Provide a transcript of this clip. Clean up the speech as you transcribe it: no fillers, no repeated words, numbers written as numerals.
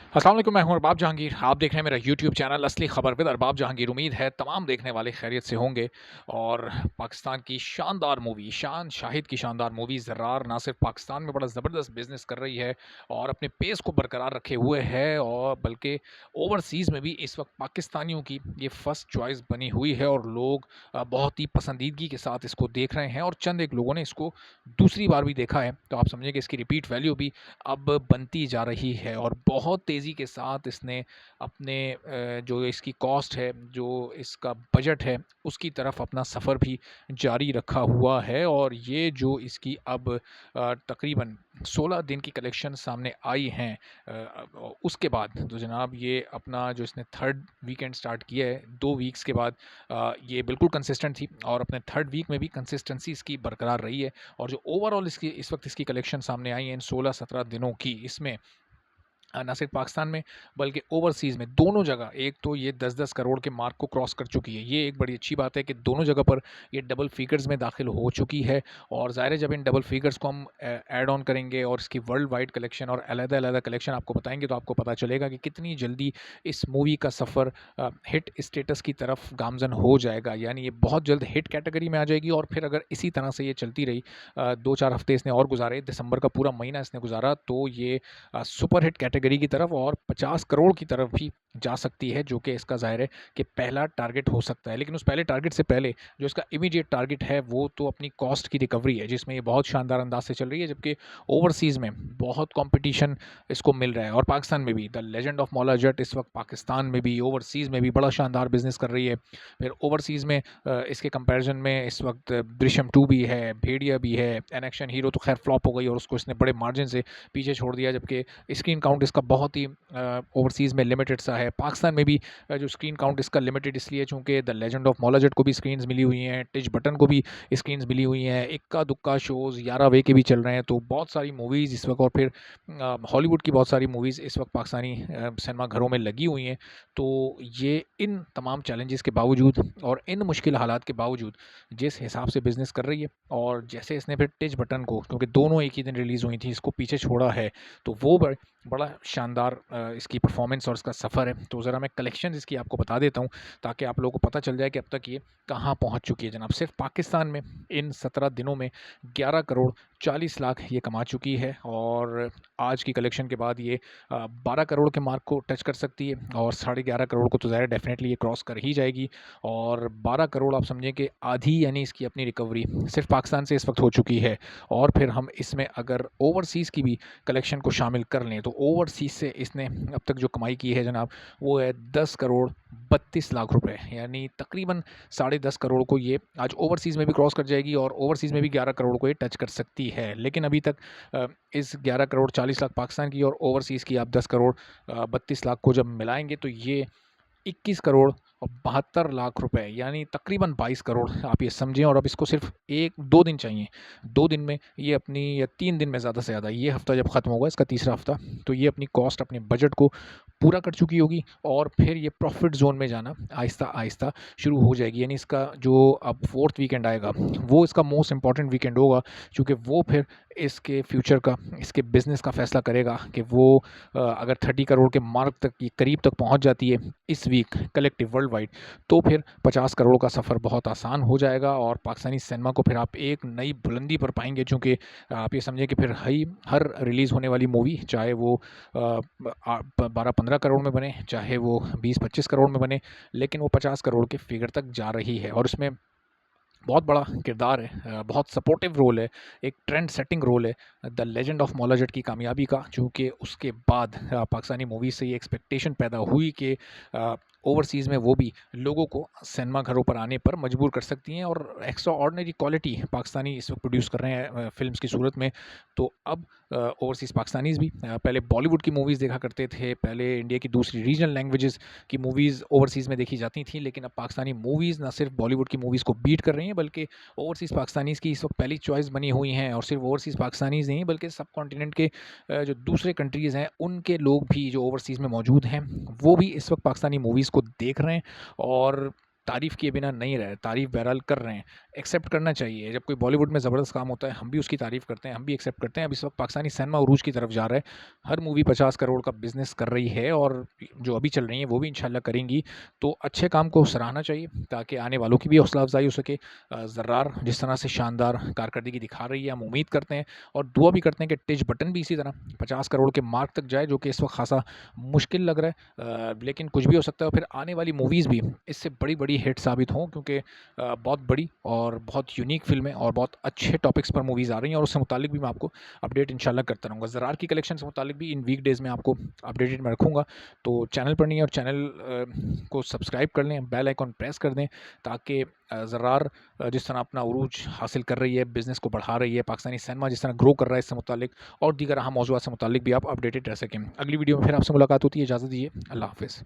अस्सलाम वालेकुम, मैं हूं अरबाब जहांगीर। आप देख रहे हैं मेरा यूट्यूब चैनल असली खबर विद अरबाब जहांगीर। उम्मीद है तमाम देखने वाले खैरियत से होंगे। और पाकिस्तान की शानदार मूवी शान शाहिद की शानदार मूवी ज़र्रार ना सिर्फ पाकिस्तान में बड़ा ज़बरदस्त बिजनेस कर रही है और अपने पेस को बरकरार रखे हुए है, और बल्कि ओवरसीज़ में भी इस वक्त पाकिस्तानियों की ये फर्स्ट चॉइस बनी हुई है और लोग बहुत ही पसंदीदगी के साथ इसको देख रहे हैं, और चंद एक लोगों ने इसको दूसरी बार भी देखा है। तो आप समझिए कि इसकी रिपीट वैल्यू भी अब बनती जा रही है और बहुत तेज़ी के साथ इसने अपने जो इसकी कॉस्ट है, जो इसका बजट है, उसकी तरफ अपना सफ़र भी जारी रखा हुआ है। और ये जो इसकी अब तकरीबन 16 दिन की कलेक्शन सामने आई हैं, उसके बाद तो जनाब ये अपना जो इसने थर्ड वीकेंड स्टार्ट किया है 2 वीक्स के बाद, ये बिल्कुल कंसिस्टेंट थी और अपने थर्ड वीक में भी कंसिस्टेंसी इसकी बरकरार रही है। और जो ओवरऑल इसकी इस वक्त इसकी कलेक्शन सामने आई है इन 16-17 दिनों की, इसमें ना सिर्फ पाकिस्तान में बल्कि ओवरसीज़ में दोनों जगह एक तो ये 10-10 करोड़ के मार्क को क्रॉस कर चुकी है। ये एक बड़ी अच्छी बात है कि दोनों जगह पर ये डबल फिगर्स में दाखिल हो चुकी है। और ज़ाहिर है जब इन डबल फिगर्स को हम ऐड ऑन करेंगे और इसकी वर्ल्ड वाइड कलेक्शन और अलग-अलग कलेक्शन आपको बताएँगे, तो आपको पता चलेगा कि कितनी जल्दी इस मूवी का सफ़र हिट स्टेटस की तरफ गामज़न हो जाएगा। यानी ये बहुत जल्द हिट कैटेगरी में आ जाएगी। और फिर अगर इसी तरह से ये चलती रही, 2-4 हफ़्ते इसने और गुज़ारे, दिसंबर का पूरा महीना इसने गुज़ारा, तो ये सुपर हिट कैटेगरी की तरफ और 50 करोड़ की तरफ भी जा सकती है, जो कि इसका ज़ाहिर है कि पहला टारगेट हो सकता है। लेकिन उस पहले टारगेट से पहले जो इसका इमीडिएट टारगेट है वो तो अपनी कॉस्ट की रिकवरी है, जिसमें ये बहुत शानदार अंदाज से चल रही है, जबकि ओवरसीज़ में बहुत कंपटीशन इसको मिल रहा है। और पाकिस्तान में भी the legend of Maula Jatt इस वक्त पाकिस्तान में भी ओवरसीज़ में भी बड़ा शानदार बिजनेस कर रही है। फिर ओवरसीज़ में इसके कंपैरिजन में इस वक्त दृश्यम 2 भी है, भेड़िया भी है, एन एक्शन हीरो तो खैर फ्लॉप हो गई और उसको इसने बड़े मार्जिन से पीछे छोड़ दिया, जबकि स्क्रीन काउंट इसका बहुत ही ओवरसीज़ में लिमिटेड सा है। पाकिस्तान में भी जो स्क्रीन काउंट इसका लिमिटेड इसलिए चूँकि the legend of Maula Jatt को भी स्क्रीन्स मिली हुई हैं, टिच बटन को भी स्क्रीन्स मिली हुई हैं, इक्का दुक्का शोज़ 11 वे के भी चल रहे हैं। तो बहुत सारी मूवीज़ इस वक्त, और फिर हॉलीवुड की बहुत सारी मूवीज़ इस वक्त पाकिस्तानी सिनेमा घरों में लगी हुई हैं। तो ये इन तमाम चैलेंजेस के बावजूद और इन मुश्किल हालात के बावजूद जिस हिसाब से बिज़नेस कर रही है, और जैसे इसने फिर टिच बटन को, क्योंकि दोनों एक ही दिन रिलीज़ हुई थी, इसको पीछे छोड़ा है, तो वो बड़ा शानदार इसकी परफॉर्मेंस और इसका सफ़र है। तो ज़रा मैं कलेक्शन इसकी आपको बता देता हूँ, ताकि आप लोगों को पता चल जाए कि अब तक ये कहाँ पहुँच चुकी है। जनाब सिर्फ पाकिस्तान में इन 17 दिनों में 11 करोड़ 40 लाख ये कमा चुकी है, और आज की कलेक्शन के बाद ये 12 करोड़ के मार्क को टच कर सकती है, और 11.5 करोड़ को तो ज़ाहिर डेफिनेटली ये क्रॉस कर ही जाएगी। और 12 करोड़ आप समझें कि आधी यानी इसकी अपनी रिकवरी सिर्फ पाकिस्तान से इस वक्त हो चुकी है। और फिर हम इसमें अगर ओवरसीज़ की भी कलेक्शन को शामिल कर लें, तो ओवरसीज़ से इसने अब तक जो कमाई की है जनाब, वो है 10 करोड़ 32 लाख रुपए, यानी तकरीबन 10.5 करोड़ को ये आज ओवरसीज़ में भी क्रॉस कर जाएगी, और ओवरसीज़ में भी 11 करोड़ को ये टच कर सकती है। लेकिन अभी तक इस 11 करोड़ 40 लाख पाकिस्तान की और ओवरसीज़ की आप 10 करोड़ 32 लाख को जब मिलाएंगे, तो ये 21 करोड़ और 72 लाख रुपए, यानी तकरीबन 22 करोड़ आप ये समझें। और अब इसको सिर्फ 1-2 दिन चाहिए, 2 दिन में ये अपनी, या 3 दिन में ज़्यादा से ज़्यादा, ये हफ़्ता जब ख़त्म होगा इसका तीसरा हफ़्ता, तो ये अपनी कॉस्ट, अपने बजट को पूरा कर चुकी होगी, और फिर ये प्रॉफिट जोन में जाना आहिस्ता आहिस्ता शुरू हो जाएगी। यानी इसका जो अब फोर्थ वीकेंड आएगा वो इसका मोस्ट इंपॉर्टेंट वीकेंड होगा, क्योंकि वो फिर इसके फ्यूचर का, इसके बिज़नेस का फ़ैसला करेगा कि वो अगर 30 करोड़ के मार्क तक की करीब तक पहुंच जाती है इस वीक कलेक्टिव वर्ल्ड वाइड, तो फिर 50 करोड़ का सफ़र बहुत आसान हो जाएगा, और पाकिस्तानी सिनेमा को फिर आप एक नई बुलंदी पर पाएंगे। चूँकि आप ये समझें कि फिर हर रिलीज़ होने वाली मूवी, चाहे वो 12-15 करोड़ में बने, चाहे वो 20-25 करोड़ में बने, लेकिन वो 50 करोड़ के फिगर तक जा रही है। और उसमें बहुत बड़ा किरदार है, बहुत सपोर्टिव रोल है, एक ट्रेंड सेटिंग रोल है the legend of Maula Jatt की कामयाबी का, चूँकि उसके बाद पाकिस्तानी मूवी से ये एक्सपेक्टेशन पैदा हुई कि ओवरसीज़ में वो भी लोगों को सिनेमा घरों पर आने पर मजबूर कर सकती हैं, और एक्स्ट्रा ऑर्डिनरी क्वालिटी पाकिस्तानी इस वक्त प्रोड्यूस कर रहे हैं फिल्म्स की सूरत में। तो अब ओवरसीज़ पाकिस्तानीज़ भी पहले बॉलीवुड की मूवीज़ देखा करते थे, पहले इंडिया की दूसरी रीजनल लैंग्वेजेस की मूवीज़ ओवरसीज़ में देखी जाती थी, लेकिन अब पाकिस्तानी मूवीज़ ना सिर्फ बॉलीवुड की मूवीज़ को बीट कर रही हैं, बल्कि ओवरसीज़ पाकिस्तानीज़ की इस वक्त पहली चॉइस बनी हुई हैं। और सिर्फ ओवरसीज़ पाकिस्तानीज़ नहीं, बल्कि सब कॉन्टिनेंट के जो दूसरे कंट्रीज़ हैं, उनके लोग भी जो ओवरसीज़ में मौजूद हैं, वो भी इस वक्त पाकिस्तानी मूवीज़ को देख रहे हैं। और तारीफ़ किए बिना नहीं रहे, तारीफ़ बहरहाल कर रहे हैं। एक्सेप्ट करना चाहिए, जब कोई बॉलीवुड में ज़बरदस्त काम होता है, हम भी उसकी तारीफ़ करते हैं, हम भी एक्सेप्ट करते हैं। अब इस वक़्त पाकिस्तानी सिनेमा उरूज की तरफ जा रहा है, हर मूवी 50 करोड़ का बिज़नेस कर रही है और जो अभी चल रही हैं, वो भी इंशाल्लाह करेंगी। तो अच्छे काम को सराहना चाहिए, ताकि आने वालों की भी हौसला अफ़ज़ाई हो सके। ज़र्रार जिस तरह से शानदार कारकर्दगी दिखा रही है, हम उम्मीद करते हैं और दुआ भी करते हैं कि टिच बटन भी इसी तरह 50 करोड़ के मार्क तक जाए, जो कि इस वक़्त ख़ासा मुश्किल लग रहा है। लेकिन कुछ भी हो सकता है और फिर आने वाली मूवीज़ भी इससे बड़ी-बड़ी हिट साबित हों, क्योंकि बहुत बड़ी और बहुत यूनिक फ़िल्में और बहुत अच्छे टॉपिक्स पर मूवीज़ आ रही हैं और उससे मुताल्लिक भी मैं आपको अपडेट इंशाल्लाह करता रहूँगा। ज़रार की कलेक्शन से मुताल्लिक भी इन वीकडेज़ में आपको अपडेटेड मैं रखूँगा। तो चैनल पर नहीं है और चैनल को सब्सक्राइब कर लें, बेल आइकन प्रेस कर दें, ताकि ज़रार जिस तरह अपना उरूज हासिल कर रही है, बिज़नेस को बढ़ा रही है, पाकिस्तानी सिनेमा जिस तरह ग्रो कर रहा है, इससे मुताल्लिक और दीगर अहम मौज़ूआत से मुताल्लिक भी आप अपडेटेड रह सकें। अगली वीडियो में फिर आपसे मुलाकात होती है, इजाज़त दीजिए, अल्लाह हाफ़िज़।